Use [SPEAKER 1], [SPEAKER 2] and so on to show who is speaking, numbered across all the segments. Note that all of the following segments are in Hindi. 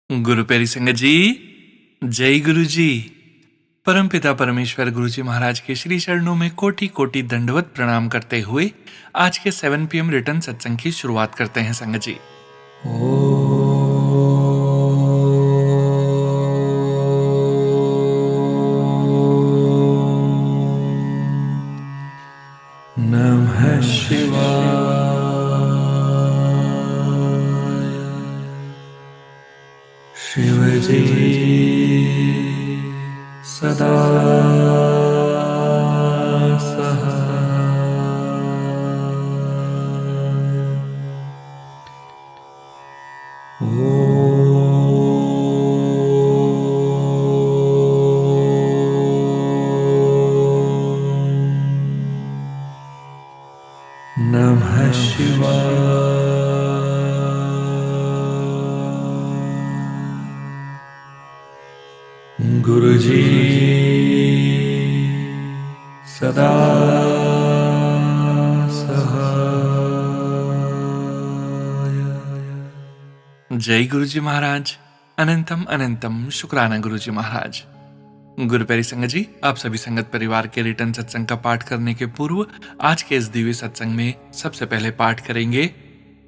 [SPEAKER 1] गुरु प्यारी संगत जी, जय गुरु जी। परमपिता परमेश्वर गुरु जी महाराज के श्री चरणों में कोटि कोटि दंडवत प्रणाम करते हुए आज के 7 PM रिटर्न सत्संग की शुरुआत करते हैं संगत जी। नमः शिवाय। शिव जी सदा नमः शिवाय। गुरु जी सदा सहाय। जय गुरु जी महाराज। अनंतम अनंतम शुक्राना गुरु जी महाराज। गुरु प्यारी संगत जी, आप सभी संगत परिवार के रिटर्न सत्संग का पाठ करने के पूर्व आज के इस दिव्य सत्संग में सबसे पहले पाठ करेंगे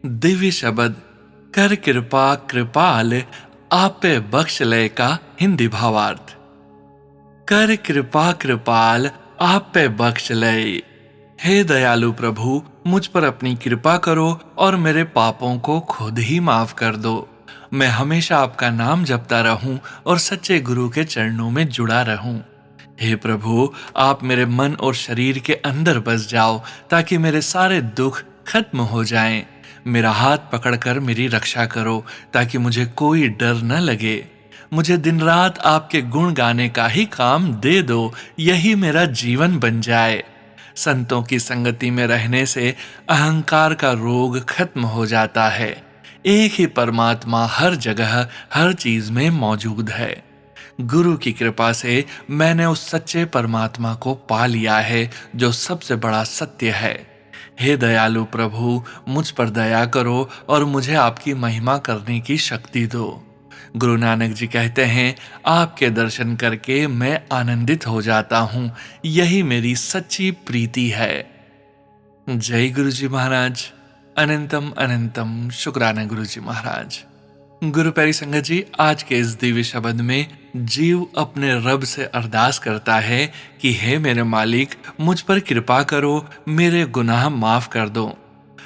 [SPEAKER 1] दिव्य शब्द कर कृपा कृपाल आपे बख्श लय का हिंदी भावार्थ। कर कृपा कृपाल आपे बख्श लय। हे दयालु प्रभु, मुझ पर अपनी कृपा करो और मेरे पापों को खुद ही माफ कर दो। मैं हमेशा आपका नाम जपता रहूं और सच्चे गुरु के चरणों में जुड़ा रहूं। हे प्रभु, आप मेरे मन और शरीर के अंदर बस जाओ ताकि मेरे सारे दुख खत्म हो जाएं। मेरा हाथ पकड़कर मेरी रक्षा करो ताकि मुझे कोई डर न लगे। मुझे दिन रात आपके गुण गाने का ही काम दे दो, यही मेरा जीवन बन जाए। संतों की संगति में रहने से अहंकार का रोग खत्म हो जाता है। एक ही परमात्मा हर जगह हर चीज में मौजूद है। गुरु की कृपा से मैंने उस सच्चे परमात्मा को पा लिया है जो सबसे बड़ा सत्य है। हे दयालु प्रभु, मुझ पर दया करो और मुझे आपकी महिमा करने की शक्ति दो। गुरु नानक जी कहते हैं, आपके दर्शन करके मैं आनंदित हो जाता हूँ, यही मेरी सच्ची प्रीति है। जय गुरु जी महाराज। अनंतम अनंतम शुक्राना गुरु जी महाराज। गुरु प्यारी संगत जी, आज के इस दिव्य शब्द में जीव अपने रब से अरदास करता है कि हे मेरे मालिक, मुझ पर कृपा करो, मेरे गुनाह माफ कर दो।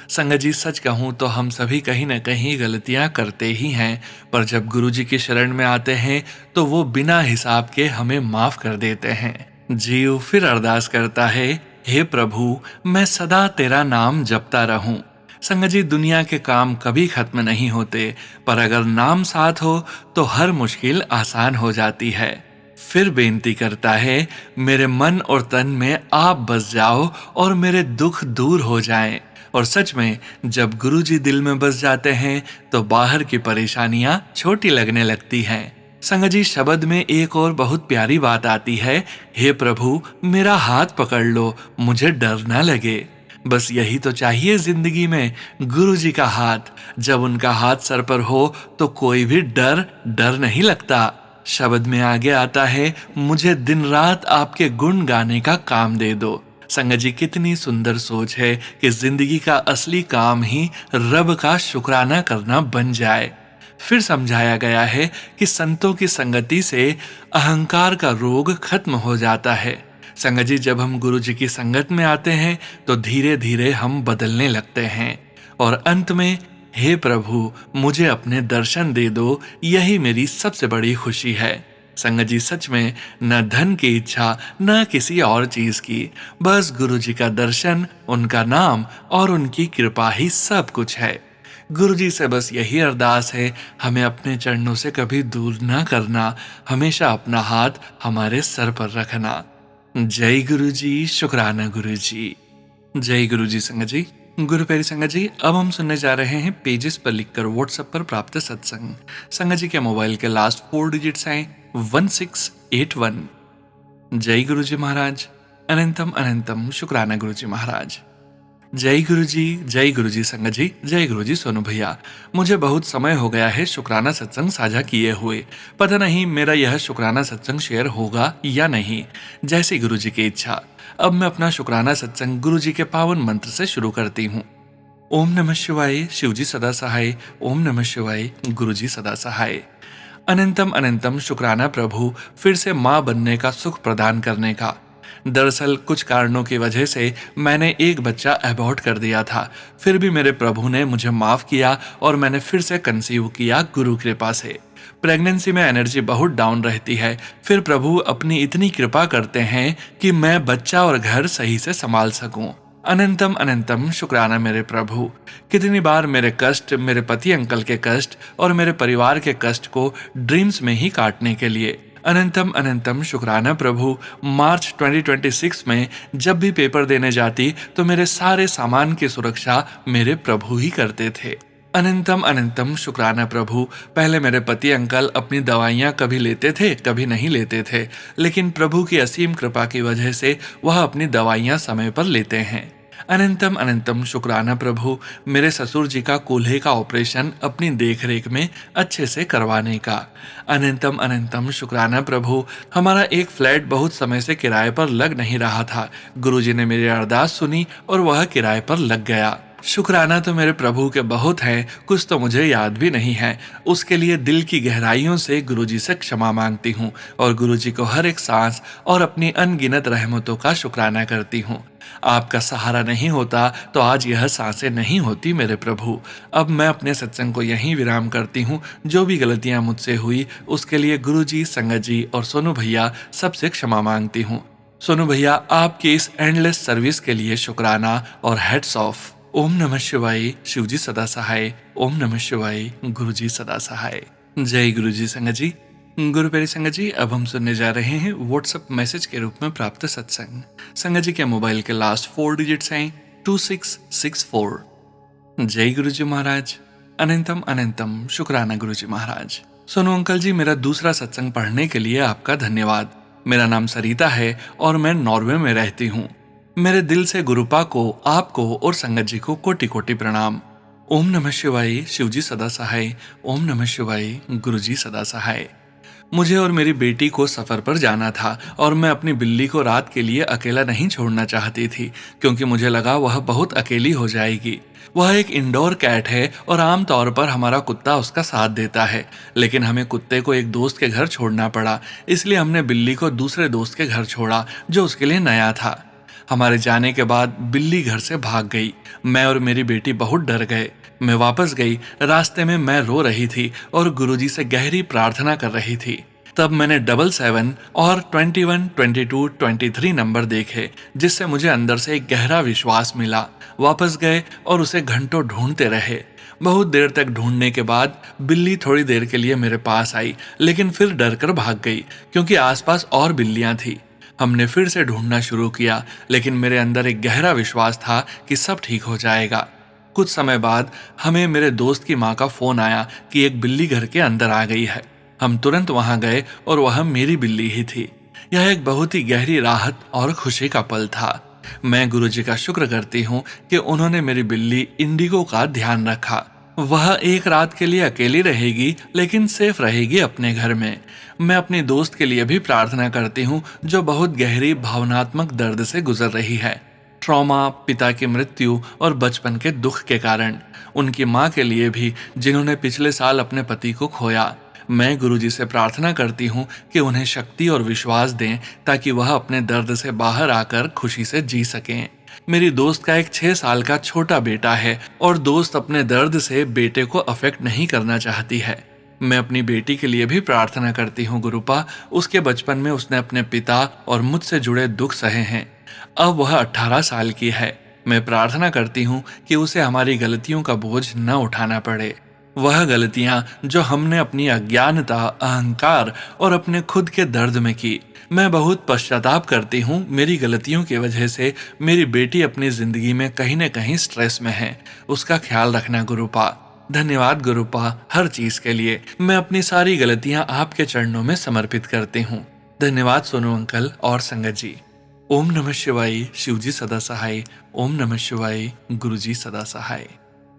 [SPEAKER 1] संगत जी, सच कहूं तो हम सभी कहीं न कहीं गलतियां करते ही हैं, पर जब गुरु जी की शरण में आते हैं तो वो बिना हिसाब के हमें माफ कर देते हैं। जीव फिर अरदास करता है, हे प्रभु, मैं सदा तेरा नाम जपता रहूं। संगत जी, दुनिया के काम कभी खत्म नहीं होते, पर अगर नाम साथ हो तो हर मुश्किल आसान हो जाती है। फिर बेनती करता है, मेरे मन और तन में आप बस जाओ और मेरे दुख दूर हो जाएं। और सच में जब गुरु जी दिल में बस जाते हैं तो बाहर की परेशानियां छोटी लगने लगती हैं। संगत जी, शब्द में एक और बहुत प्यारी बात आती है, हे प्रभु, मेरा हाथ पकड़ लो, मुझे डर ना लगे। बस यही तो चाहिए जिंदगी में, गुरु जी का हाथ। जब उनका हाथ सर पर हो तो कोई भी डर नहीं लगता। शब्द में आगे आता है, मुझे दिन रात आपके गुण गाने का काम दे दो। संगत जी, कितनी सुंदर सोच है कि जिंदगी का असली काम ही रब का शुक्राना करना बन जाए। फिर समझाया गया है कि संतों की संगति से अहंकार का रोग खत्म हो जाता है। संगत जी, जब हम गुरु जी की संगत में आते हैं तो धीरे धीरे हम बदलने लगते हैं और अंत में, हे प्रभु, मुझे अपने दर्शन दे दो, यही मेरी सबसे बड़ी खुशी है। संगत जी, सच में न धन की इच्छा न किसी और चीज की, बस गुरु जी का दर्शन, उनका नाम और उनकी कृपा ही सब कुछ है। गुरु जी से बस यही अरदास है, हमें अपने चरणों से कभी दूर न करना, हमेशा अपना हाथ हमारे सर पर रखना। जय गुरु जी, शुक्राना गुरु जी। जय गुरु जी। संगत जी, गुरु प्यारी संगत जी, अब हम सुनने जा रहे हैं पेजेस पर लिखकर व्हाट्सएप पर प्राप्त सत्संग। संगत जी के मोबाइल के लास्ट 4 डिजिट्स हैं 1681। जय गुरु जी महाराज। अनंतम अनंतम शुक्राना गुरु जी महाराज। जय गुरु जी संगत जी, जय गुरु जी सोनू भैया। मुझे बहुत समय हो गया है शुक्राना सत्संग साझा किए हुए। पता नहीं मेरा यह शुक्राना सत्संग शेयर होगा या नहीं, जैसी गुरु जी की इच्छा। अब मैं अपना शुक्राना सत्संग गुरु जी के पावन मंत्र से शुरू करती हूँ। ओम नमः शिवाय, शिव जी सदा सहाय। ओम नमः शिवाय, गुरु जी सदा सहाय। अनंतम अनंतम शुक्राना प्रभु, फिर से माँ बनने का सुख प्रदान करने का। दरअसल कुछ कारणों की वजह से मैंने एक बच्चा अबॉर्ट कर दिया था, फिर भी मेरे प्रभु ने मुझे माफ किया और मैंने फिर से कंसीव किया गुरु कृपा से। प्रेगनेंसी में एनर्जी बहुत डाउन रहती है, फिर प्रभु अपनी इतनी कृपा करते हैं कि मैं बच्चा और घर सही से संभाल सकूं। अनंतम अनंतम शुक्राना मेरे प्रभु। कितनी बार मेरे कष्ट, मेरे पति अंकल के कष्ट और मेरे परिवार के कष्ट को ड्रीम्स में ही काटने के लिए। अनंतम अनंतम शुक्राना प्रभु। मार्च 2026 में जब भी पेपर देने जाती तो मेरे सारे सामान की सुरक्षा मेरे प्रभु ही करते थे। अनंतम अनंतम शुक्राना प्रभु। पहले मेरे पति अंकल अपनी दवाइयाँ कभी लेते थे कभी नहीं लेते थे, लेकिन प्रभु की असीम कृपा की वजह से वह अपनी दवाइयाँ समय पर लेते हैं। अनंतम अनंतम शुक्राना प्रभु। मेरे ससुर जी का कूल्हे का ऑपरेशन अपनी देखरेख में अच्छे से करवाने का। अनंतम अनंतम शुक्राना प्रभु। हमारा एक फ्लैट बहुत समय से किराए पर लग नहीं रहा था, गुरुजी ने मेरी अरदास सुनी और वह किराए पर लग गया। शुक्राना तो मेरे प्रभु के बहुत हैं, कुछ तो मुझे याद भी नहीं है। उसके लिए दिल की गहराइयों से गुरुजी से क्षमा मांगती हूँ और गुरुजी को हर एक सांस और अपनी अनगिनत रहमतों का शुक्राना करती हूँ। आपका सहारा नहीं होता तो आज यह सांसें नहीं होती मेरे प्रभु। अब मैं अपने सत्संग को यहीं विराम करती हूँ। जो भी गलतियाँ मुझसे हुई उसके लिए गुरुजी, संगत जी और सोनू भैया सबसे क्षमा मांगती हूँ। सोनू भैया, आपकी इस एंडलेस सर्विस के लिए शुक्राना और हेड्स ऑफ। ओम नमः शिवाय, शिव जी सदा सहाय। ओम नमः शिवाय, गुरु जी सदा सहाय। जय गुरु जी संगत जी। गुरु प्यारी संगत जी, अब हम सुनने जा रहे हैं व्हाट्सएप मैसेज के रूप में प्राप्त सत्संग। संगत जी के मोबाइल के लास्ट 4 डिजिट्स हैं 2664। जय गुरु जी महाराज। अनंतम अनंतम शुक्राना गुरु जी महाराज। सोनू अंकल जी, मेरा दूसरा सत्संग पढ़ने के लिए आपका धन्यवाद। मेरा नाम सरिता है और मैं नॉर्वे में रहती हूँ। मेरे दिल से गुरुपा को, आपको और संगत जी को कोटि कोटि प्रणाम। ओम नमः शिवाय, शिव जी सदा सहाय। ओम नमः शिवाय, गुरु जी सदा सहाय। मुझे और मेरी बेटी को सफर पर जाना था और मैं अपनी बिल्ली को रात के लिए अकेला नहीं छोड़ना चाहती थी, क्योंकि मुझे लगा वह बहुत अकेली हो जाएगी। वह एक इंडोर कैट है और आमतौर पर हमारा कुत्ता उसका साथ देता है, लेकिन हमें कुत्ते को एक दोस्त के घर छोड़ना पड़ा, इसलिए हमने बिल्ली को दूसरे दोस्त के घर छोड़ा जो उसके लिए नया था। हमारे जाने के बाद बिल्ली घर से भाग गई। मैं और मेरी बेटी बहुत डर गए। मैं वापस गई। रास्ते में मैं रो रही थी और गुरुजी से गहरी प्रार्थना कर रही थी। तब मैंने 77 और 21, 22, 23 नंबर देखे, जिससे मुझे अंदर से एक गहरा विश्वास मिला। वापस गए और उसे घंटों ढूंढते रहे। बहुत देर तक ढूंढने के बाद बिल्ली थोड़ी देर के लिए मेरे पास आई, लेकिन फिर डर कर भाग गई, क्योंकि आसपास और बिल्लियां थी। हमने फिर से ढूंढना शुरू किया, लेकिन मेरे अंदर एक गहरा विश्वास था कि सब ठीक हो जाएगा। कुछ समय बाद हमें मेरे दोस्त की माँ का फोन आया कि एक बिल्ली घर के अंदर आ गई है। हम तुरंत वहां गए और वह मेरी बिल्ली ही थी। यह एक बहुत ही गहरी राहत और खुशी का पल था। मैं गुरुजी का शुक्र करती हूँ कि उन्होंने मेरी बिल्ली इंडिगो का ध्यान रखा। वह एक रात के लिए अकेली रहेगी, लेकिन सेफ रहेगी अपने घर में। मैं अपनी दोस्त के लिए भी प्रार्थना करती हूँ, जो बहुत गहरी भावनात्मक दर्द से गुजर रही है। ट्रॉमा, पिता की मृत्यु और बचपन के दुख के कारण। उनकी माँ के लिए भी, जिन्होंने पिछले साल अपने पति को खोया। मैं गुरुजी से प्रार्थना करती हूँ कि उन्हें शक्ति और विश्वास दें, ताकि वह अपने दर्द से बाहर आकर खुशी से जी सकें। मेरी दोस्त का एक 6 साल का छोटा बेटा है और दोस्त अपने दर्द से बेटे को अफेक्ट नहीं करना चाहती है। मैं अपनी बेटी के लिए भी प्रार्थना करती हूँ गुरुपा। उसके बचपन में उसने अपने पिता और मुझसे जुड़े दुख सहे हैं। अब वह 18 साल की है। मैं प्रार्थना करती हूँ कि उसे हमारी गलतियों का बोझ न उठाना पड़े। वह गलतियां जो हमने अपनी अज्ञानता, अहंकार और अपने खुद के दर्द में की। मैं बहुत पश्चाताप करती हूँ। मेरी गलतियों की वजह से मेरी बेटी अपनी जिंदगी में कहीं न कहीं स्ट्रेस में है। उसका ख्याल रखना गुरुपा। धन्यवाद गुरुपा हर चीज के लिए। मैं अपनी सारी गलतियां आपके चरणों में समर्पित करती हूँ। धन्यवाद सोनू अंकल और संगत जी। ओम नमः शिवाय, शिवजी सदा सहाय। ओम नमः शिवाय, गुरुजी सदा सहाय।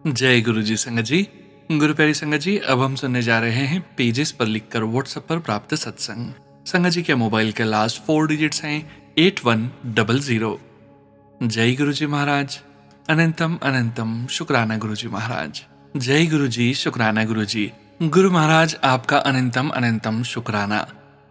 [SPEAKER 1] जय गुरुजी संगत जी। गुरु प्यारी संगत जी, अब हम सुनने जा रहे हैं पेजेस पर लिखकर व्हाट्सएप पर प्राप्त सत्संग। संगत जी के मोबाइल के लास्ट 4 डिजिट्स हैं 8100। जय गुरुजी महाराज। अनंतम अनंतम शुक्राना गुरुजी महाराज। जय गुरुजी, शुक्राना गुरुजी। गुरु महाराज आपका अनंतम अनंतम शुक्राना।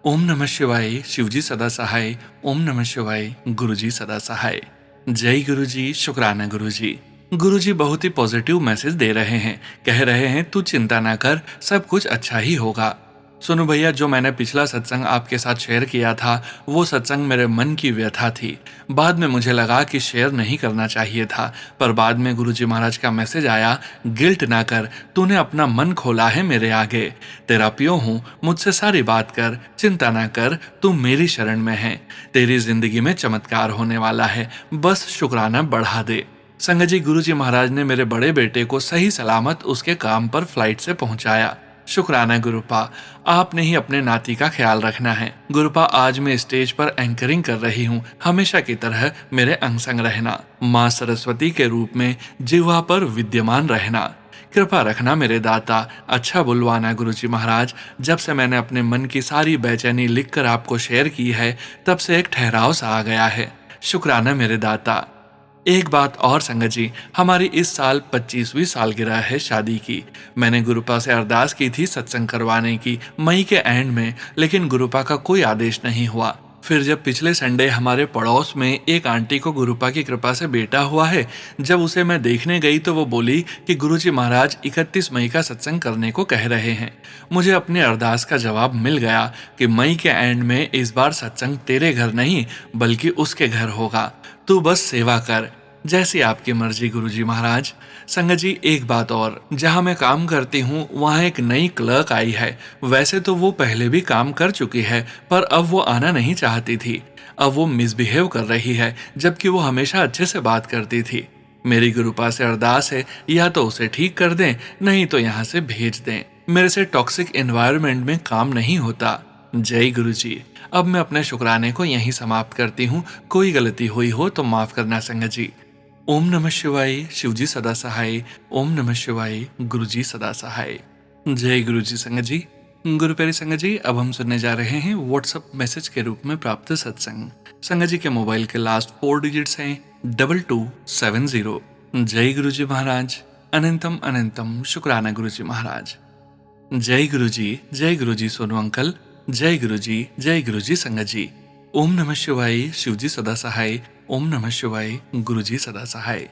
[SPEAKER 1] ओम नमः शिवाय, शिवजी सदा सहाय। ओम नमः शिवाय, गुरुजी सदा सहाय। जय गुरुजी, शुक्राना गुरुजी। गुरुजी बहुत ही पॉजिटिव मैसेज दे रहे हैं। कह रहे हैं तू चिंता ना कर, सब कुछ अच्छा ही होगा। सुनो भैया, जो मैंने पिछला सत्संग आपके साथ शेयर किया था वो सत्संग मेरे मन की व्यथा थी। बाद में मुझे लगा कि शेयर नहीं करना चाहिए था, पर बाद में गुरुजी महाराज का मैसेज आया, गिल्ट ना कर, तूने अपना मन खोला है मेरे आगे। तेरा पियो हूँ, मुझसे सारी बात कर, चिंता ना कर, तू मेरी शरण में है। तेरी जिंदगी में चमत्कार होने वाला है, बस शुक्राना बढ़ा दे। संगत जी, गुरुजी महाराज ने मेरे बड़े बेटे को सही सलामत उसके काम पर फ्लाइट से पहुंचाया। शुक्राना गुरुपा, आपने ही अपने नाती का ख्याल रखना है। गुरुपा, आज मैं स्टेज पर एंकरिंग कर रही हूँ, हमेशा की तरह मेरे अंग संग रहना। माँ सरस्वती के रूप में जिह्वा पर विद्यमान रहना। कृपा रखना मेरे दाता, अच्छा बुलवाना गुरुजी महाराज। जब से मैंने अपने मन की सारी बेचैनी लिखकर आपको शेयर की है, तब से एक ठहराव सा आ गया है। शुक्राना मेरे दाता। एक बात और संगत जी, हमारी इस साल 25वीं सालगिरह है शादी की। मैंने गुरुपा से अरदास की थी सत्संग करवाने की मई के एंड में, लेकिन गुरुपा का कोई आदेश नहीं हुआ। फिर जब पिछले संडे हमारे पड़ोस में एक आंटी को गुरुपा की कृपा से बेटा हुआ है, जब उसे मैं देखने गई तो वो बोली कि गुरुजी महाराज 31 मई का सत्संग करने को कह रहे हैं। मुझे अपनी अरदास का जवाब मिल गया कि मई के एंड में इस बार सत्संग तेरे घर नहीं बल्कि उसके घर होगा। तू बस सेवा कर, जैसी आपकी मर्जी गुरुजी महाराज। संगत जी, एक बात और, जहाँ मैं काम करती हूँ वहाँ एक नई क्लर्क आई है। वैसे तो वो पहले भी काम कर चुकी है, पर अब वो आना नहीं चाहती थी। अब वो मिसबिहेव कर रही है, जबकि वो हमेशा अच्छे से बात करती थी। मेरी गुरुपा से अरदास है, या तो उसे ठीक कर दें, नहीं तो यहाँ से भेज दें। मेरे से टॉक्सिक एनवायरनमेंट में काम नहीं होता। जय गुरुजी। अब मैं अपने शुक्राने को यहीं समाप्त करती हूँ। कोई गलती हुई हो तो माफ करना संगत जी। ओम नमः शिवाय, शिवजी सदा सहाय। ओम नमः शिवाय, गुरुजी सदा सहाय। जय गुरुजी संगत जी। गुरु प्यारी संगत जी, अब हम सुनने जा रहे हैं व्हाट्सएप मैसेज के रूप में प्राप्त सत्संग। संगत जी के मोबाइल के लास्ट 4 डिजिट्स हैं 2270। जय गुरुजी महाराज। अनंतम अनंतम शुक्राना गुरुजी महाराज। जय गुरुजी, जय गुरुजी सोनू अंकल। जय गुरुजी, जय गुरुजी संगत जी। ओम नमः शिवाय, शिवजी सदा सहाय। ओम नमः शिवाय, गुरुजी सदा सहाय।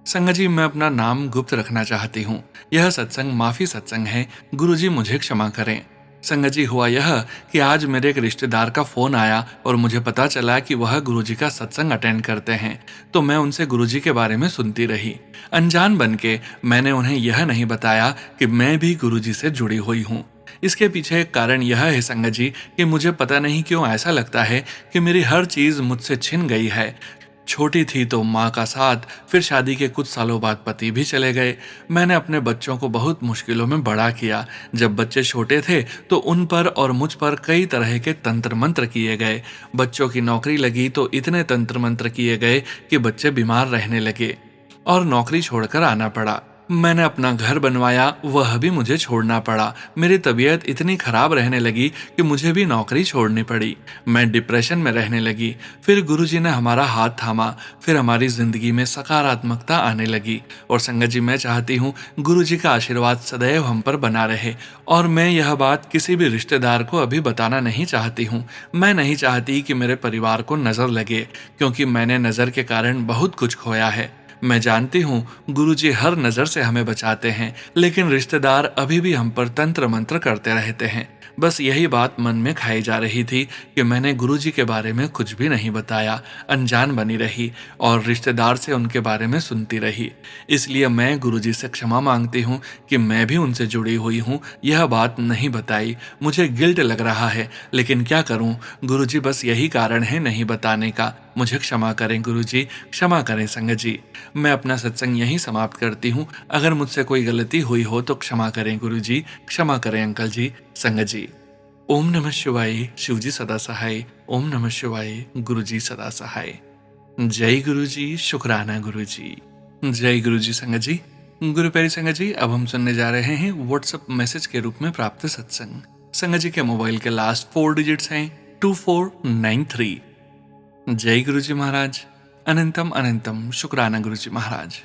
[SPEAKER 1] संगत जी, मैं अपना नाम गुप्त रखना चाहती हूँ। यह सत्संग माफी सत्संग है, गुरुजी मुझे क्षमा करें। संगत जी, हुआ यह कि आज मेरे एक रिश्तेदार का फोन आया और मुझे पता चला कि वह गुरुजी का सत्संग अटेंड करते हैं, तो मैं उनसे गुरुजी के बारे में सुनती रही। अनजान बन के मैंने उन्हें यह नहीं बताया कि मैं भी गुरुजी से जुड़ी हुई हूँ। इसके पीछे एक कारण यह है संगत जी कि मुझे पता नहीं क्यों ऐसा लगता है कि मेरी हर चीज मुझसे छिन गई है। छोटी थी तो माँ का साथ, फिर शादी के कुछ सालों बाद पति भी चले गए। मैंने अपने बच्चों को बहुत मुश्किलों में बड़ा किया। जब बच्चे छोटे थे तो उन पर और मुझ पर कई तरह के तंत्र मंत्र किए गए। बच्चों की नौकरी लगी तो इतने तंत्र मंत्र किए गए कि बच्चे बीमार रहने लगे और नौकरी छोड़कर आना पड़ा। मैंने अपना घर बनवाया, वह भी मुझे छोड़ना पड़ा। मेरी तबीयत इतनी खराब रहने लगी कि मुझे भी नौकरी छोड़नी पड़ी। मैं डिप्रेशन में रहने लगी। फिर गुरुजी ने हमारा हाथ थामा, फिर हमारी जिंदगी में सकारात्मकता आने लगी। और संगत जी, मैं चाहती हूँ गुरुजी का आशीर्वाद सदैव हम पर बना रहे। और मैं यह बात किसी भी रिश्तेदार को अभी बताना नहीं चाहती हूँ। मैं नहीं चाहती कि मेरे परिवार को नजर लगे, क्योंकि मैंने नजर के कारण बहुत कुछ खोया है। मैं जानती हूँ गुरुजी हर नजर से हमें बचाते हैं, लेकिन रिश्तेदार अभी भी हम पर तंत्र मंत्र करते रहते हैं। बस यही बात मन में खाई जा रही थी कि मैंने गुरुजी के बारे में कुछ भी नहीं बताया, अनजान बनी रही और रिश्तेदार से उनके बारे में सुनती रही। इसलिए मैं गुरुजी से क्षमा मांगती हूँ कि मैं भी उनसे जुड़ी हुई हूँ, यह बात नहीं बताई। मुझे गिल्ट लग रहा है, लेकिन क्या करूँ, गुरुजी बस यही कारण है नहीं बताने का। मुझे क्षमा करें गुरुजी, क्षमा करें संगत जी। मैं अपना सत्संग यहीं समाप्त करती हूँ। अगर मुझसे कोई गलती हुई हो तो क्षमा करें गुरुजी, क्षमा करें अंकल जी, संगत जी। ओम नमः शिवाय, शिवजी सदा सहाय। ओम नमः शिवाय, गुरुजी सदा सहाय। जय गुरुजी, शुक्राना गुरुजी। जय गुरुजी संगत जी। गुरु प्यारी संगत जी, अब हम सुनने जा रहे हैं व्हाट्सएप मैसेज के रूप में प्राप्त सत्संग। संगत जी के मोबाइल के लास्ट 4 डिजिट्स हैं 2493। जय गुरुजी महाराज। अनंतम अनंतम शुक्राना गुरुजी महाराज।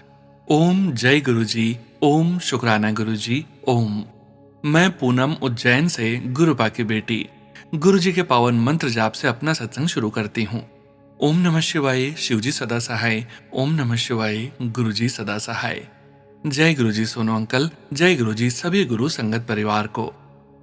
[SPEAKER 1] ओम जय गुरुजी। ओम शुक्राना गुरुजी। ओम। मैं पूनम उज्जैन से गुरुपा की बेटी गुरुजी के पावन मंत्र जाप से अपना सत्संग शुरू करती हूँ। ओम नमः शिवाय, शिवजी सदा सहाय। ओम नमः शिवाय, गुरुजी सदा सहाय। जय गुरुजी सोनू अंकल। जय गुरुजी सभी गुरु संगत परिवार को।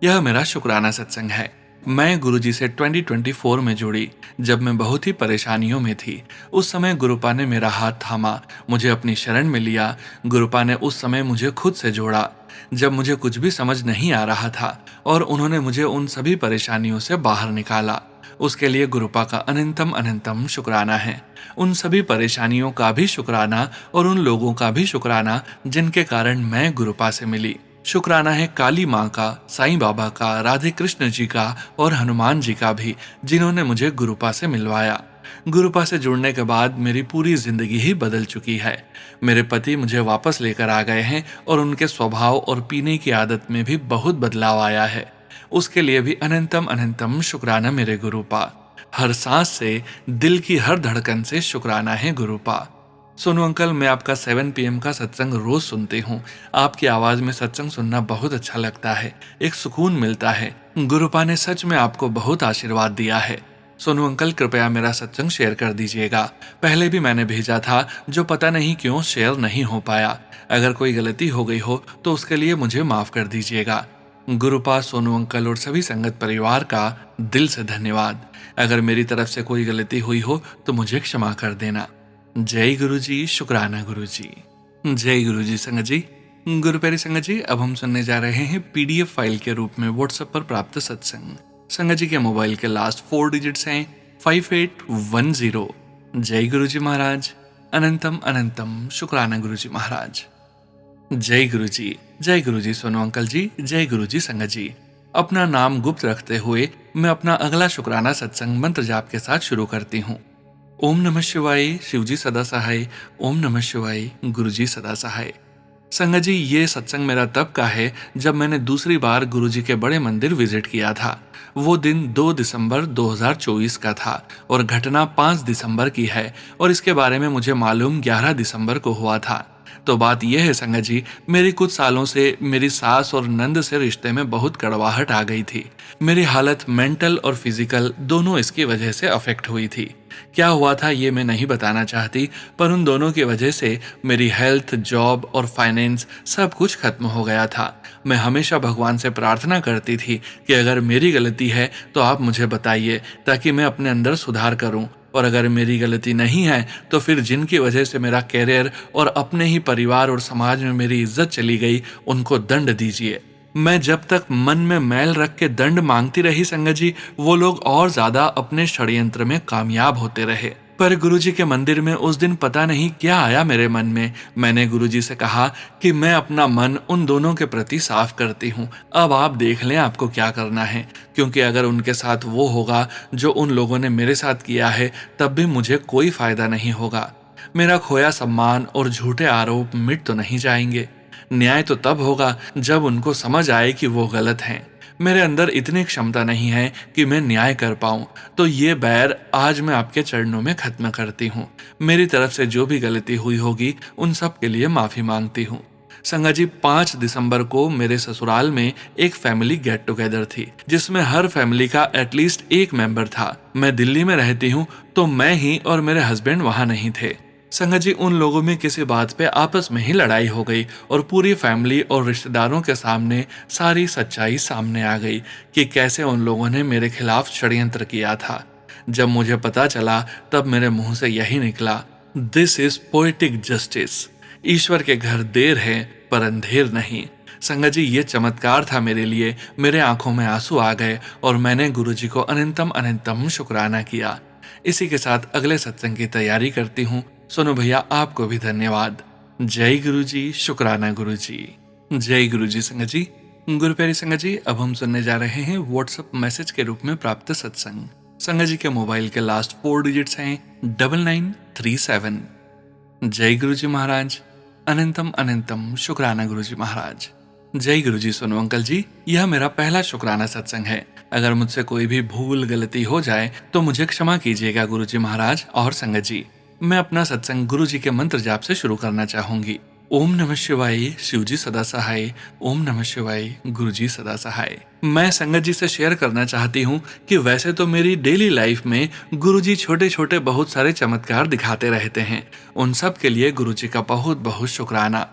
[SPEAKER 1] यह मेरा शुक्राना सत्संग है। मैं गुरुजी से 2024 में जुड़ी, जब मैं बहुत ही परेशानियों में थी। उस समय गुरुपा ने मेरा हाथ थामा, मुझे अपनी शरण में लिया। गुरुपा ने उस समय मुझे खुद से जोड़ा, जब मुझे कुछ भी समझ नहीं आ रहा था, और उन्होंने मुझे उन सभी परेशानियों से बाहर निकाला। उसके लिए गुरुपा का अनंतम अनंतम शुक्राना है। उन सभी परेशानियों का भी शुक्राना और उन लोगों का भी शुक्राना जिनके कारण मैं गुरुपा से मिली। शुक्राना है काली माँ का, साईं बाबा का, राधे कृष्ण जी का और हनुमान जी का भी, जिन्होंने मुझे गुरुपा से मिलवाया। गुरुपा से जुड़ने के बाद मेरी पूरी जिंदगी ही बदल चुकी है। मेरे पति मुझे वापस लेकर आ गए हैं और उनके स्वभाव और पीने की आदत में भी बहुत बदलाव आया है। उसके लिए भी अनंतम अनंतम शुक्राना मेरे गुरुपा। हर सांस से, दिल की हर धड़कन से शुक्राना है गुरुपा। सोनू अंकल, मैं आपका 7 PM का सत्संग रोज सुनती हूँ। आपकी आवाज में सत्संग सुनना बहुत अच्छा लगता है, एक सुकून मिलता है। गुरुपा ने सच में आपको बहुत आशीर्वाद दिया है। सोनू अंकल, कृपया मेरा सत्संग शेयर कर दीजिएगा। पहले भी मैंने भेजा था, जो पता नहीं क्यों शेयर नहीं हो पाया। अगर कोई गलती हो गई हो तो उसके लिए मुझे माफ कर दीजिएगा। गुरुपा, सोनू अंकल और सभी संगत परिवार का दिल से धन्यवाद। अगर मेरी तरफ से कोई गलती हुई हो तो मुझे क्षमा कर देना। जय गुरुजी, शुक्राना गुरुजी। जय गुरुजी संगत जी। गुरु प्यारी संगत जी, अब हम सुनने जा रहे हैं PDF फाइल के रूप में व्हाट्सएप पर प्राप्त सत्संग। संगत जी के मोबाइल के लास्ट 4 डिजिट्स हैं 5810। जय गुरुजी महाराज। अनंतम अनंतम शुक्राना गुरुजी महाराज। जय गुरुजी। जय गुरुजी सोनू अंकल जी। जय गुरुजी संगत जी। अपना नाम गुप्त रखते हुए मैं अपना अगला शुक्राना सत्संग मंत्र जाप के साथ शुरू करती हूँ। ओम नमः शिवाय, शिवजी सदा सहाय। ओम नमः शिवाय, गुरुजी सदा सहाय। संगत जी, ये सत्संग मेरा तब का है जब मैंने दूसरी बार गुरुजी के बड़े मंदिर विजिट किया था। वो दिन 2 दिसंबर 2024 का था और घटना 5 दिसंबर की है, और इसके बारे में मुझे मालूम 11 दिसंबर को हुआ था। तो बात यह है संगत जी, मेरी कुछ सालों से मेरी सास और नंद से रिश्ते में बहुत कड़वाहट आ गई थी। मेरी हालत मेंटल और फिजिकल दोनों इसकी वजह से अफेक्ट हुई थी। क्या हुआ था ये मैं नहीं बताना चाहती, पर उन दोनों की वजह से मेरी हेल्थ, जॉब और फाइनेंस सब कुछ खत्म हो गया था। मैं हमेशा भगवान से प्रार्थना करती थी कि अगर मेरी गलती है तो आप मुझे बताइए, ताकि मैं अपने अंदर सुधार करूं, और अगर मेरी गलती नहीं है तो फिर जिनकी वजह से मेरा कैरियर और अपने ही परिवार और समाज में मेरी इज्जत चली गई, उनको दंड दीजिए। मैं जब तक मन में मैल रख के दंड मांगती रही संगत जी, वो लोग और ज्यादा अपने षड्यंत्र में कामयाब होते रहे। पर गुरुजी के मंदिर में उस दिन पता नहीं क्या आया मेरे मन में। मैंने गुरुजी से कहा कि मैं अपना मन उन दोनों के प्रति साफ करती हूँ, अब आप देख लें आपको क्या करना है, क्योंकि अगर उनके साथ वो होगा जो उन लोगों ने मेरे साथ किया है, तब भी मुझे कोई फायदा नहीं होगा। मेरा खोया सम्मान और झूठे आरोप मिट तो नहीं जाएंगे। न्याय तो तब होगा जब उनको समझ आए कि वो गलत हैं। मेरे अंदर इतनी क्षमता नहीं है कि मैं न्याय कर पाऊं, तो ये बैर आज मैं आपके चरणों में खत्म करती हूँ। मेरी तरफ से जो भी गलती हुई होगी उन सब के लिए माफी मांगती हूँ। संगत जी, 5 दिसंबर को मेरे ससुराल में एक फैमिली गेट टुगेदर थी, जिसमें हर फैमिली का एटलीस्ट एक मेंबर था। मैं दिल्ली में रहती हूँ, तो मैं ही और मेरे हस्बैंड वहां नहीं थे। संगत जी, उन लोगों में किसी बात पे आपस में ही लड़ाई हो गई और पूरी फैमिली और रिश्तेदारों के सामने सारी सच्चाई सामने आ गई कि कैसे उन लोगों ने मेरे खिलाफ षड्यंत्र किया था। जब मुझे पता चला तब मेरे मुंह से यही निकला, दिस इज पोएटिक जस्टिस। ईश्वर के घर देर है पर अंधेर नहीं। संगत जी, ये चमत्कार था मेरे लिए। मेरे आंखों में आंसू आ गए और मैंने गुरुजी को अनंतम अनंतम शुक्राना किया। इसी के साथ अगले सत्संग की तैयारी करती हूँ। सोनू भैया, आपको भी धन्यवाद। जय गुरुजी, शुक्राना गुरुजी। जय गुरुजी संगत जी। गुरुप्यारी संगत जी, अब हम सुनने जा रहे हैं व्हाट्सएप मैसेज के रूप में प्राप्त सत्संग। संगत जी के मोबाइल के लास्ट 4 डिजिट्स हैं 9937। जय गुरु जी महाराज। अनंतम अनंतम शुक्राना गुरु जी महाराज। जय गुरु जी। सुनो अंकल जी, यह मेरा पहला शुक्राना सत्संग है। अगर मुझसे कोई भी भूल गलती हो जाए तो मुझे क्षमा कीजिएगा गुरु जी महाराज और संगत जी। मैं अपना सत्संग गुरु जी के मंत्र जाप से शुरू करना चाहूंगी। ओम नमः शिवाय, शिव जी सदा सहाय। ओम नमः शिवाय, गुरु जी सदा सहाय। मैं संगत जी से शेयर करना चाहती हूँ कि वैसे तो मेरी डेली लाइफ में गुरु जी छोटे छोटे बहुत सारे चमत्कार दिखाते रहते हैं। उन सब के लिए गुरु जी का बहुत बहुत शुक्राना।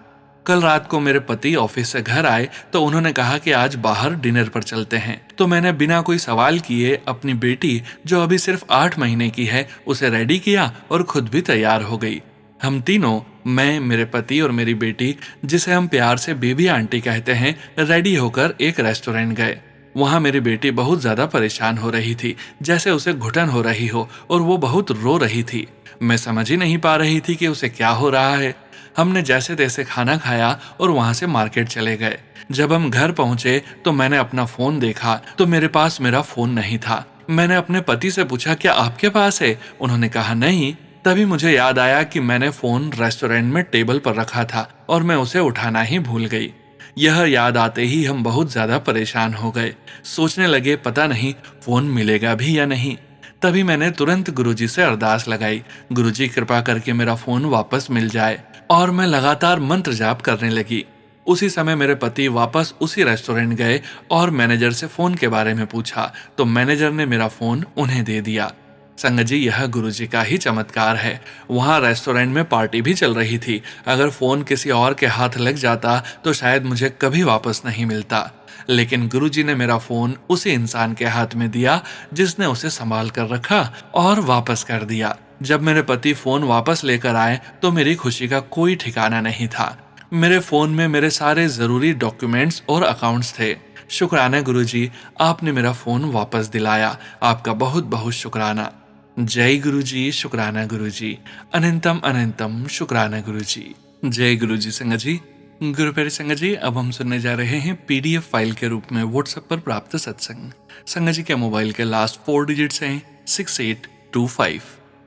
[SPEAKER 1] कल रात को मेरे पति ऑफिस से घर आए तो उन्होंने कहा कि आज बाहर डिनर पर चलते हैं। तो मैंने बिना कोई सवाल किए अपनी बेटी, जो अभी सिर्फ 8 महीने की है, उसे रेडी किया और खुद भी तैयार हो गई। हम तीनों, मैं, मेरे पति और मेरी बेटी, जिसे हम प्यार से बेबी आंटी कहते हैं, रेडी होकर एक रेस्टोरेंट गए। वहां मेरी बेटी बहुत ज्यादा परेशान हो रही थी, जैसे उसे घुटन हो रही हो, और वो बहुत रो रही थी। मैं समझ ही नहीं पा रही थी कि उसे क्या हो रहा है। हमने जैसे तैसे खाना खाया और वहां से मार्केट चले गए। जब हम घर पहुंचे तो मैंने अपना फोन देखा तो मेरे पास मेरा फोन नहीं था। मैंने अपने पति से पूछा, क्या आपके पास है? उन्होंने कहा नहीं। तभी मुझे याद आया कि मैंने फोन रेस्टोरेंट में टेबल पर रखा था और मैं उसे उठाना ही भूल गई। यह याद आते ही हम बहुत ज्यादा परेशान हो गए। सोचने लगे पता नहीं फोन मिलेगा भी या नहीं। तभी मैंने तुरंत गुरुजी से अरदास लगाई, गुरुजी कृपा करके मेरा फोन वापस मिल जाए। और मैं लगातार मंत्र जाप करने लगी। उसी समय मेरे पति वापस उसी रेस्टोरेंट गए और मैनेजर से फोन के बारे में पूछा तो मैनेजर ने मेरा फोन उन्हें दे दिया। संगत जी, यह गुरुजी का ही चमत्कार है। वहां रेस्टोरेंट में पार्टी भी चल रही थी। अगर फोन किसी और के हाथ लग जाता तो शायद मुझे कभी वापस नहीं मिलता। लेकिन गुरुजी ने मेरा फोन उसी इंसान के हाथ में दिया जिसने उसे संभाल कर रखा और वापस कर दिया। जब मेरे पति फोन वापस लेकर आए तो मेरी खुशी का कोई ठिकाना नहीं था। मेरे फोन में मेरे सारे जरूरी डॉक्यूमेंट्स और अकाउंट्स थे। शुक्राना गुरुजी, आपने मेरा फोन वापस दिलाया। आपका बहुत बहुत शुक्राना। जय गुरुजी। शुक्राना गुरुजी। अनंतम अनंतम शुक्राना गुरुजी। जय गुरुजी। संगत जी, गुरु प्यारे संगत जी, अब हम सुनने जा रहे हैं पीडीएफ फाइल के रूप में व्हाट्सएप पर प्राप्त सत्संग। संगत जी के मोबाइल के लास्ट 4 डिजिट्स हैं 6825।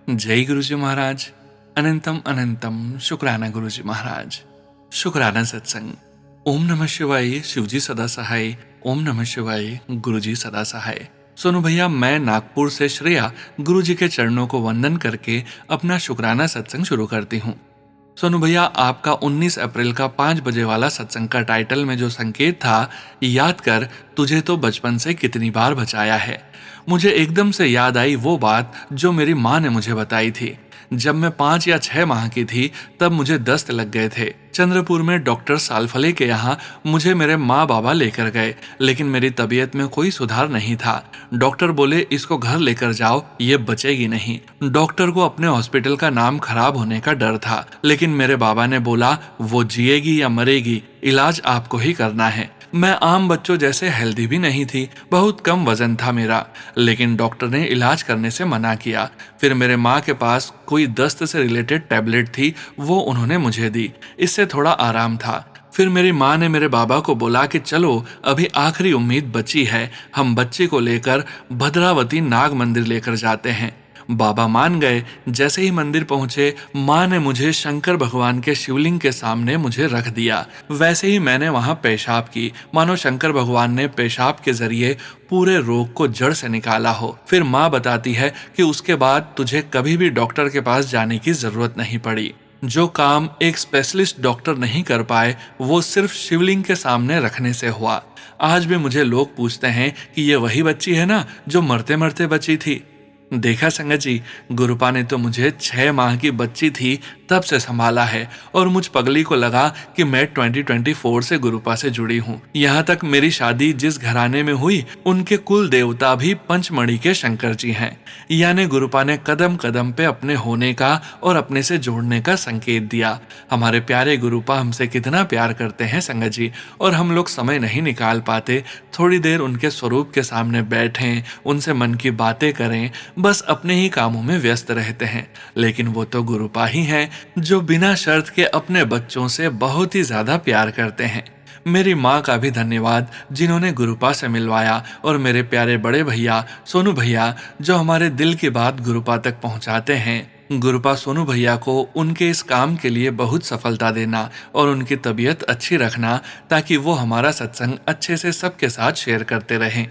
[SPEAKER 1] जय गुरु जी महाराज। अनंतम अनंतम शुक्राना गुरु जी महाराज। शुक्राना सत्संग। ओम नमः शिवाय, शिव जी सदा सहाय। ओम नमः शिवाय, गुरु जी सदा सहाय। सोनू भैया, मैं नागपुर से श्रेया गुरु जी के चरणों को वंदन करके अपना शुक्राना सत्संग शुरू करती हूँ। सोनू भैया, आपका 19 अप्रैल का 5 बजे वाला सत्संग का टाइटल में जो संकेत था, याद कर तुझे तो बचपन से कितनी बार बचाया है, मुझे एकदम से याद आई वो बात जो मेरी माँ ने मुझे बताई थी। जब मैं 5 या 6 माह की थी तब मुझे दस्त लग गए थे। चंद्रपुर में डॉक्टर सालफले के यहाँ मुझे मेरे माँ बाबा लेकर गए, लेकिन मेरी तबीयत में कोई सुधार नहीं था। डॉक्टर बोले इसको घर लेकर जाओ, ये बचेगी नहीं। डॉक्टर को अपने हॉस्पिटल का नाम खराब होने का डर था, लेकिन मेरे बाबा ने बोला वो जिएगी या मरेगी, इलाज आपको ही करना है। मैं आम बच्चों जैसे हेल्दी भी नहीं थी, बहुत कम वजन था मेरा, लेकिन डॉक्टर ने इलाज करने से मना किया। फिर मेरे माँ के पास कोई दस्त से रिलेटेड टैबलेट थी, वो उन्होंने मुझे दी, इससे थोड़ा आराम था। फिर मेरी माँ ने मेरे बाबा को बोला कि चलो अभी आखिरी उम्मीद बची है, हम बच्चे को लेकर भद्रावती नाग मंदिर लेकर जाते हैं। बाबा मान गए। जैसे ही मंदिर पहुंचे, माँ ने मुझे शंकर भगवान के शिवलिंग के सामने मुझे रख दिया। वैसे ही मैंने वहां पेशाब की, मानो शंकर भगवान ने पेशाब के जरिए पूरे रोग को जड़ से निकाला हो। फिर माँ बताती है कि उसके बाद तुझे कभी भी डॉक्टर के पास जाने की जरूरत नहीं पड़ी। जो काम एक स्पेशलिस्ट डॉक्टर नहीं कर पाए, वो सिर्फ शिवलिंग के सामने रखने से हुआ। आज भी मुझे लोग पूछते हैं कि ये वही बच्ची है ना जो मरते मरते बची थी। देखा संगत जी, गुरुपा ने तो मुझे 6 माह की बच्ची थी तब से संभाला है, और मुझ पगली को लगा कि मैं 2024 से गुरुपा से जुड़ी हूँ। यहाँ तक मेरी शादी जिस घराने में हुई, उनके कुल देवता भी पंचमढ़ी के शंकर जी हैं। यानी गुरुपा ने कदम कदम पे अपने होने का और अपने से जोड़ने का संकेत दिया। हमारे प्यारे गुरुपा हमसे कितना प्यार करते हैं संगत जी, और हम लोग समय नहीं निकाल पाते थोड़ी देर उनके स्वरूप के सामने बैठें, उनसे मन की बातें करें, बस अपने ही कामों में व्यस्त रहते हैं। लेकिन वो तो गुरुपा ही हैं जो बिना शर्त के अपने बच्चों से बहुत ही ज्यादा प्यार करते हैं। मेरी माँ का भी धन्यवाद जिन्होंने गुरुपा से मिलवाया, और मेरे प्यारे बड़े भैया सोनू भैया जो हमारे दिल की बात गुरुपा तक पहुँचाते हैं। गुरुपा सोनू भैया को उनके इस काम के लिए बहुत सफलता देना और उनकी तबीयत अच्छी रखना, ताकि वो हमारा सत्संग अच्छे से सबके साथ शेयर करते रहें।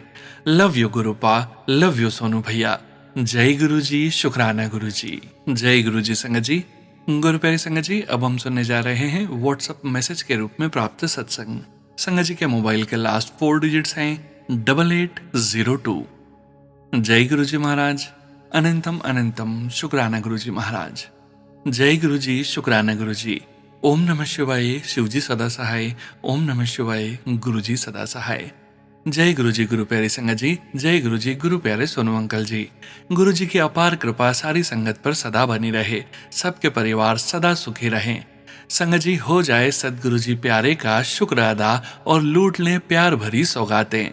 [SPEAKER 1] Love you गुरुपा, love you Sonu भैया। जय गुरु जी, शुक्राना गुरु जी। जय गुरु जी संगत जी। गुरु प्यारे संगत जी, अब हम सुनने जा रहे हैं व्हाट्सएप मैसेज के रूप में प्राप्त सत्संग। संगत जी के मोबाइल के लास्ट 4 डिजिट्स हैं 8802। जय गुरु जी महाराज, अनंतम अनंतम शुक्राना गुरु जी महाराज। जय गुरु जी, शुक्राना गुरु जी। ओम नमः शिवाय, शिवजी सदा सहाय। ओम नमः शिवाय, गुरु जी सदा सहाय। जय गुरु जी, गुरु प्यारे संगत जी। जय गुरु जी, गुरु प्यारे सोनू अंकल जी। गुरु जी की अपार कृपा सारी संगत पर सदा बनी रहे, सबके परिवार सदा सुखी रहें। संगत जी, हो जाए सदगुरु जी प्यारे का शुक्र अदा और लूट लें प्यार भरी सौगातें।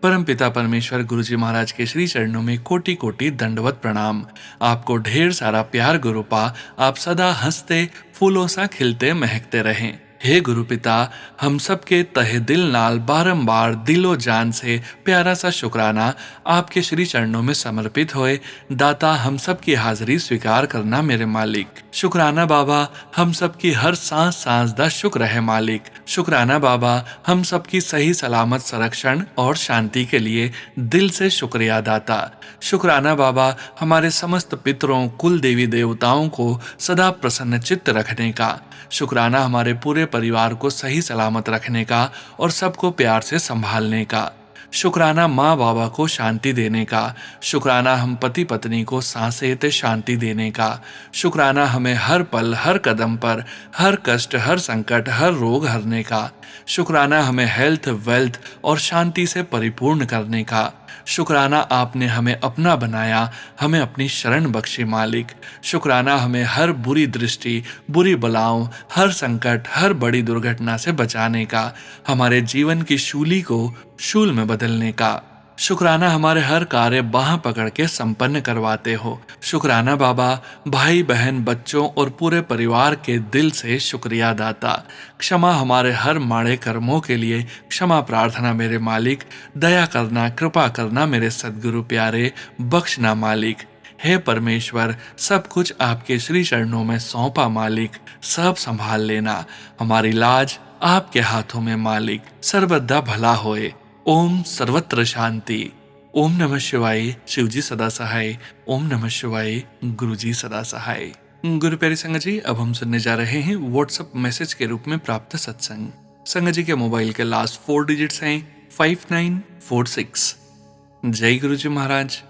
[SPEAKER 1] परम पिता परमेश्वर गुरु जी महाराज के श्री चरणों में कोटि कोटि दंडवत प्रणाम। आपको ढेर सारा प्यार गुरुपा, आप सदा हंसते फूलों सा खिलते महकते रहें। हे गुरु पिता, हम सबके तहे दिल नाल बारंबार दिलो जान से प्यारा सा शुक्राना आपके श्री चरणों में समर्पित होए। दाता, हम सबकी हाजिरी स्वीकार करना मेरे मालिक। शुक्राना बाबा, हम सबकी हर सांस सांस दा शुक्र है मालिक। शुक्राना बाबा, हम सबकी सही सलामत संरक्षण और शांति के लिए दिल से शुक्रिया दाता। शुक्राना बाबा, हमारे समस्त पितरों कुल देवी देवताओं को सदा प्रसन्न चित्त रखने का। शुक्राना हमारे पूरे परिवार को सही सलामत रखने का और सबको प्यार से संभालने का। शुक्राना माँ बाबा को शांति देने का। शुक्राना हम पति पत्नी को सांसें शांति देने का। शुक्राना हमें हर पल हर कदम पर हर कष्ट हर संकट हर रोग हरने का। शुक्राना हमें हेल्थ वेल्थ और शांति से परिपूर्ण करने का। शुक्राना आपने हमें अपना बनाया, हमें अपनी शरण बख्शी मालिक। शुक्राना हमें हर बुरी दृष्टि बुरी बलाओं हर संकट हर बड़ी दुर्घटना से बचाने का, हमारे जीवन की शूली को शूल में बदलने का। शुक्राना हमारे हर कार्य बाह पकड़ के संपन्न करवाते हो। शुक्राना बाबा, भाई बहन बच्चों और पूरे परिवार के दिल से शुक्रिया दाता। क्षमा हमारे हर माड़े कर्मों के लिए क्षमा प्रार्थना मेरे मालिक। दया करना कृपा करना मेरे सदगुरु प्यारे, बख्शना मालिक। हे परमेश्वर, सब कुछ आपके श्री चरणों में सौंपा मालिक। सब संभाल लेना, हमारी लाज आपके हाथों में मालिक। सर्वदा भला होए। ओम सर्वत्र शांति। ओम नमः शिवाय, शिवजी सदा सहाय। ओम नमः शिवाय, गुरुजी सदा सहाय। गुरु प्यारी संगत जी, अब हम सुनने जा रहे हैं व्हाट्सएप मैसेज के रूप में प्राप्त सत्संग। संगत जी के मोबाइल के लास्ट 4 डिजिट्स हैं 5946। जय गुरु जी महाराज,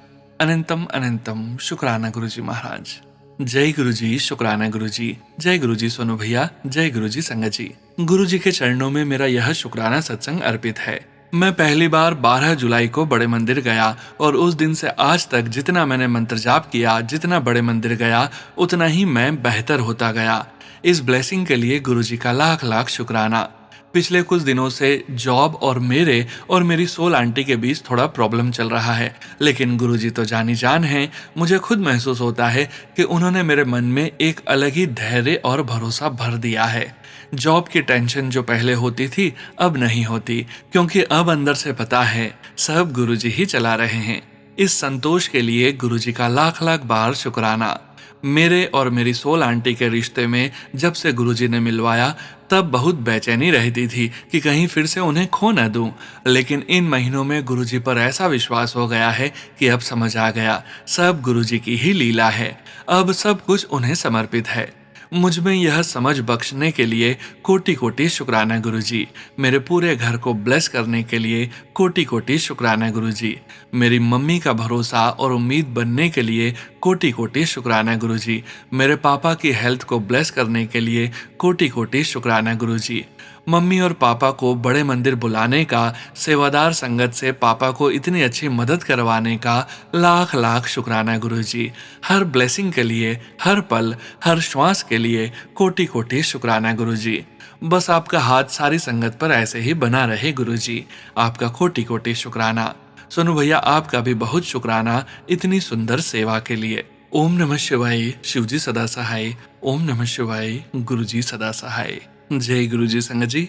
[SPEAKER 1] अनंतम अनंतम शुक्राना गुरु जी महाराज। जय गुरु जी, शुक्राना गुरु जी। जय गुरु जी सोनू भैया। जय गुरु जी संगत जी। गुरु जी के चरणों में मेरा यह शुक्राना सत्संग अर्पित है। मैं पहली बार 12 जुलाई को बड़े मंदिर गया और उस दिन से आज तक जितना मैंने मंत्र जाप किया, जितना बड़े मंदिर गया, उतना ही मैं बेहतर होता गया। इस ब्लेसिंग के लिए गुरु जी का लाख लाख शुक्राना। पिछले कुछ दिनों से जॉब और मेरे और मेरी सोल आंटी के बीच थोड़ा प्रॉब्लम चल रहा है, लेकिन गुरुजी तो जानी जान हैं। मुझे खुद महसूस होता है कि उन्होंने मेरे मन में एक अलग ही धैर्य और भरोसा भर दिया है। जॉब की टेंशन जो पहले होती थी अब नहीं होती, क्योंकि अब अंदर से पता है सब गुरुजी ही चला रहे हैं। इस संतोष के लिए गुरुजी का लाख लाख बार शुक्राना। मेरे और मेरी सोल आंटी के रिश्ते में जब से गुरुजी ने मिलवाया तब बहुत बेचैनी रहती थी कि कहीं फिर से उन्हें खो न दूं, लेकिन इन महीनों में गुरुजी पर ऐसा विश्वास हो गया है कि अब समझ आ गया सब गुरुजी की ही लीला है। अब सब कुछ उन्हें समर्पित है। मुझ में यह समझ बख्शने के लिए कोटि कोटि शुक्राना गुरुजी। मेरे पूरे घर को ब्लेस करने के लिए कोटि कोटि शुक्राना गुरुजी। मेरी मम्मी का भरोसा और उम्मीद बनने के लिए कोटि कोटि शुक्राना गुरुजी। मेरे पापा की हेल्थ को ब्लेस करने के लिए कोटि कोटि शुक्राना गुरुजी। मम्मी और पापा को बड़े मंदिर बुलाने का, सेवादार संगत से पापा को इतनी अच्छी मदद करवाने का लाख लाख शुक्राना गुरुजी। हर ब्लेसिंग के लिए, हर पल, हर श्वास के लिए कोटि कोटि शुक्राना गुरुजी। बस आपका हाथ सारी संगत पर ऐसे ही बना रहे गुरुजी। आपका कोटि कोटि शुक्राना। सोनू भैया, आपका भी बहुत शुक्राना इतनी सुंदर सेवा के लिए। ओम नमः शिवाय, शिवजी सदा सहाय। ओम नमः शिवाय, गुरुजी सदा सहाय। जय गुरु जी संगत जी।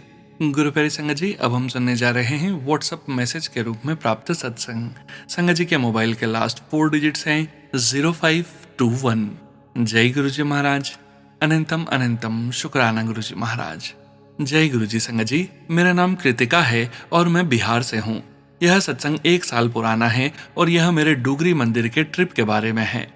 [SPEAKER 1] गुरुप्यारी संगत जी, अब हम सुनने जा रहे हैं व्हाट्सएप मैसेज के रूप में प्राप्त सत्संग। संगत जी के मोबाइल के लास्ट 4 डिजिट्स हैं 0521। जय गुरु जी महाराज। अनंतम अनंतम शुक्राना गुरु जी महाराज। जय गुरु जी संगत जी, मेरा नाम कृतिका है और मैं बिहार से हूँ। यह सत्संग 1 साल पुराना है और यह मेरे डुगरी मंदिर के ट्रिप के बारे में है।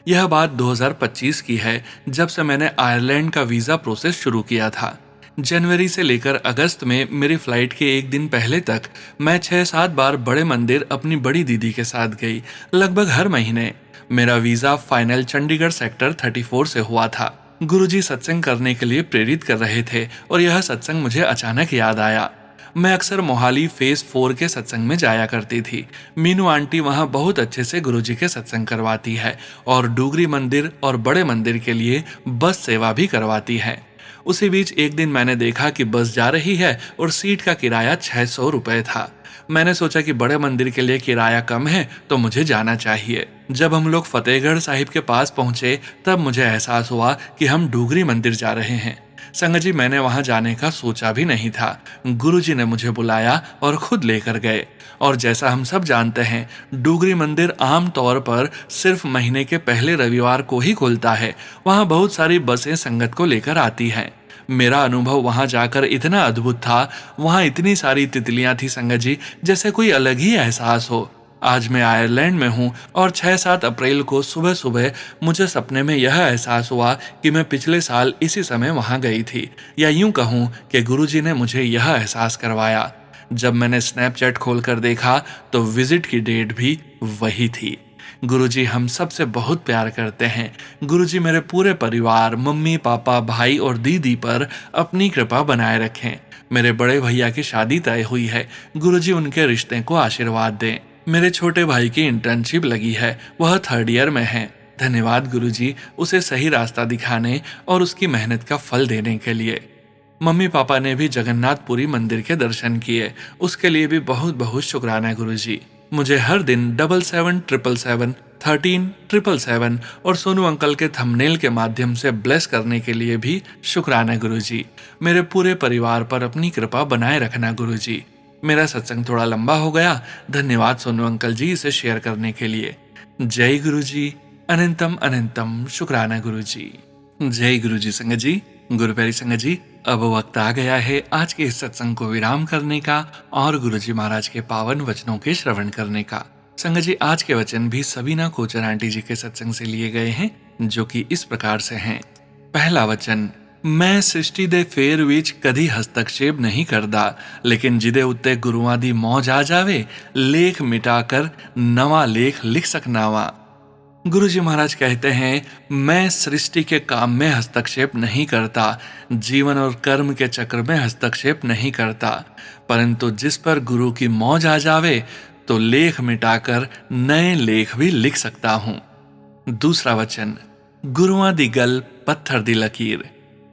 [SPEAKER 1] यह बात 2025 की है, जब से मैंने आयरलैंड का वीजा प्रोसेस शुरू किया था। जनवरी से लेकर अगस्त में मेरी फ्लाइट के एक दिन पहले तक मैं 6-7 बार बड़े मंदिर अपनी बड़ी दीदी के साथ गई, लगभग हर महीने। मेरा वीजा फाइनल चंडीगढ़ सेक्टर 34 से हुआ था। गुरुजी सत्संग करने के लिए प्रेरित कर रहे थे और यह सत्संग मुझे अचानक याद आया। मैं अक्सर मोहाली फेज 4 के सत्संग में जाया करती थी। मीनू आंटी वहाँ बहुत अच्छे से गुरुजी के सत्संग करवाती है और डुगरी मंदिर और बड़े मंदिर के लिए बस सेवा भी करवाती है। उसी बीच एक दिन मैंने देखा कि बस जा रही है और सीट का किराया 600 रुपए था। मैंने सोचा कि बड़े मंदिर के लिए किराया कम है तो मुझे जाना चाहिए। जब हम लोग फतेहगढ़ साहिब के पास पहुंचे तब मुझे एहसास हुआ कि हम डुगरी मंदिर जा रहे हैं। संगत जी, मैंने वहां जाने का सोचा भी नहीं था। गुरुजी ने मुझे बुलाया और खुद लेकर गए। और जैसा हम सब जानते हैं, डुगरी मंदिर आम तौर पर सिर्फ महीने के पहले रविवार को ही खुलता है। वहां बहुत सारी बसें संगत को लेकर आती हैं। मेरा अनुभव वहां जाकर इतना अद्भुत था। वहां इतनी सारी तितलियां थी संगत जी, जैसे कोई अलग ही एहसास हो। आज मैं आयरलैंड में हूँ और 6-7 अप्रैल को सुबह सुबह मुझे सपने में यह एहसास हुआ कि मैं पिछले साल इसी समय वहां गई थी, या यूं कहूँ कि गुरुजी ने मुझे यह एहसास करवाया। जब मैंने स्नैपचैट खोलकर देखा तो विजिट की डेट भी वही थी। गुरुजी हम सबसे बहुत प्यार करते हैं। गुरुजी मेरे पूरे परिवार, मम्मी पापा, भाई और दीदी पर अपनी कृपा बनाए रखें। मेरे बड़े भैया की शादी तय हुई है। गुरुजी उनके रिश्ते को आशीर्वाद दें। मेरे छोटे भाई की इंटर्नशिप लगी है, वह 3rd ईयर में है। धन्यवाद गुरुजी, उसे सही रास्ता दिखाने और उसकी मेहनत का फल देने के लिए। मम्मी पापा ने भी जगन्नाथपुरी मंदिर के दर्शन किए, उसके लिए भी बहुत बहुत शुक्राना गुरुजी। मुझे हर दिन 777777 13777 और सोनू अंकल के थंबनेल के माध्यम से ब्लेस करने के लिए भी शुक्राना गुरुजी। मेरे पूरे परिवार पर अपनी कृपा बनाए रखना गुरुजी। मेरा सत्संग थोड़ा लंबा हो गया। धन्यवाद सोनू अंकल जी इसे शेयर करने के लिए। जय गुरुजी। अनंतम अनंतम शुक्राना गुरुजी। जय गुरुजी संगत जी। गुरुप्यारी संगत जी, अब वक्त आ गया है आज के इस सत्संग को विराम करने का और गुरुजी महाराज के पावन वचनों के श्रवण करने का। संगत जी, आज के वचन भी सबीना कोचर आंटी जी के सत्संग से लिए गए हैं, जो कि इस प्रकार से हैं। पहला वचन, मैं सृष्टि दे फेर विच कदी हस्तक्षेप नहीं करदा, लेकिन जिदे उत्ते गुरुआं दी मौज आ जावे, लेख मिटाकर नवा लेख लिख सकनावा। गुरुजी महाराज कहते हैं, मैं सृष्टि के काम में हस्तक्षेप नहीं करता, जीवन और कर्म के चक्र में हस्तक्षेप नहीं करता, परंतु जिस पर गुरु की मौज आ जावे तो लेख मिटाकर नए लेख भी लिख सकता हूं। दूसरा वचन, गुरुआं दी गल पत्थर दी लकीर।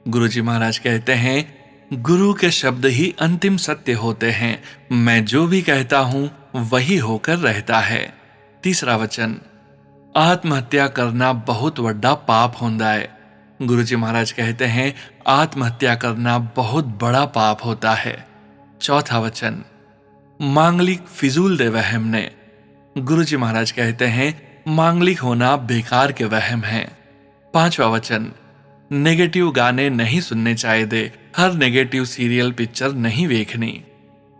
[SPEAKER 1] गुरुजी महाराज कहते हैं, गुरु के शब्द ही अंतिम सत्य होते हैं। मैं जो भी कहता हूं वही होकर रहता है। तीसरा वचन, आत्महत्या करना बहुत वड्डा पाप होता है। गुरुजी महाराज कहते हैं, आत्महत्या करना बहुत बड़ा पाप होता है। चौथा वचन, मांगलिक फिजूल दे वहम ने। गुरुजी महाराज कहते हैं, मांगलिक होना बेकार के वहम है। पांचवा वचन, नेगेटिव गाने नहीं सुनने चाहिए, हर नेगेटिव सीरियल पिक्चर नहीं देखनी।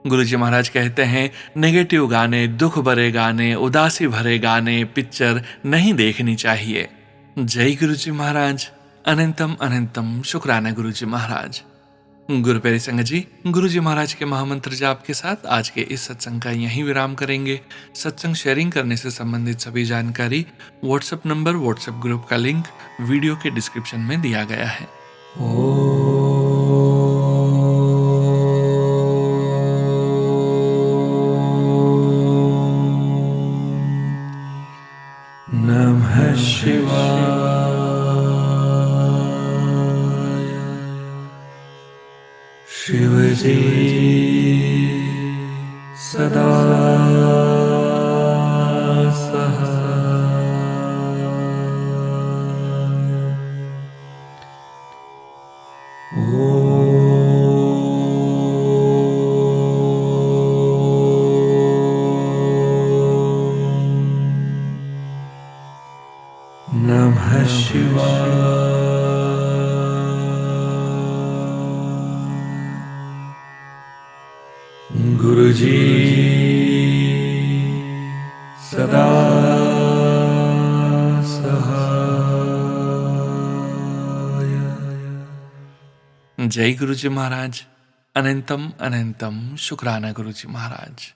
[SPEAKER 1] गुरुजी महाराज कहते हैं, नेगेटिव गाने, दुख भरे गाने, उदासी भरे गाने, पिक्चर नहीं देखनी चाहिए। जय गुरुजी महाराज। अनंतम अनंतम शुक्राना गुरुजी महाराज। गुरुप्यारी संगत जी, गुरुजी महाराज के महामंत्र जाप के साथ आज के इस सत्संग का यहीं विराम करेंगे। सत्संग शेयरिंग करने से संबंधित सभी जानकारी, व्हाट्सएप नंबर, व्हाट्सएप ग्रुप का लिंक वीडियो के डिस्क्रिप्शन में दिया गया है। नमः शिवाय। शिवजी सदा सहाय। नमः शिवाय। गुरुजी सदा सहाय। जय गुरुजी महाराज। अनंतम अनंतम शुक्राना गुरुजी महाराज।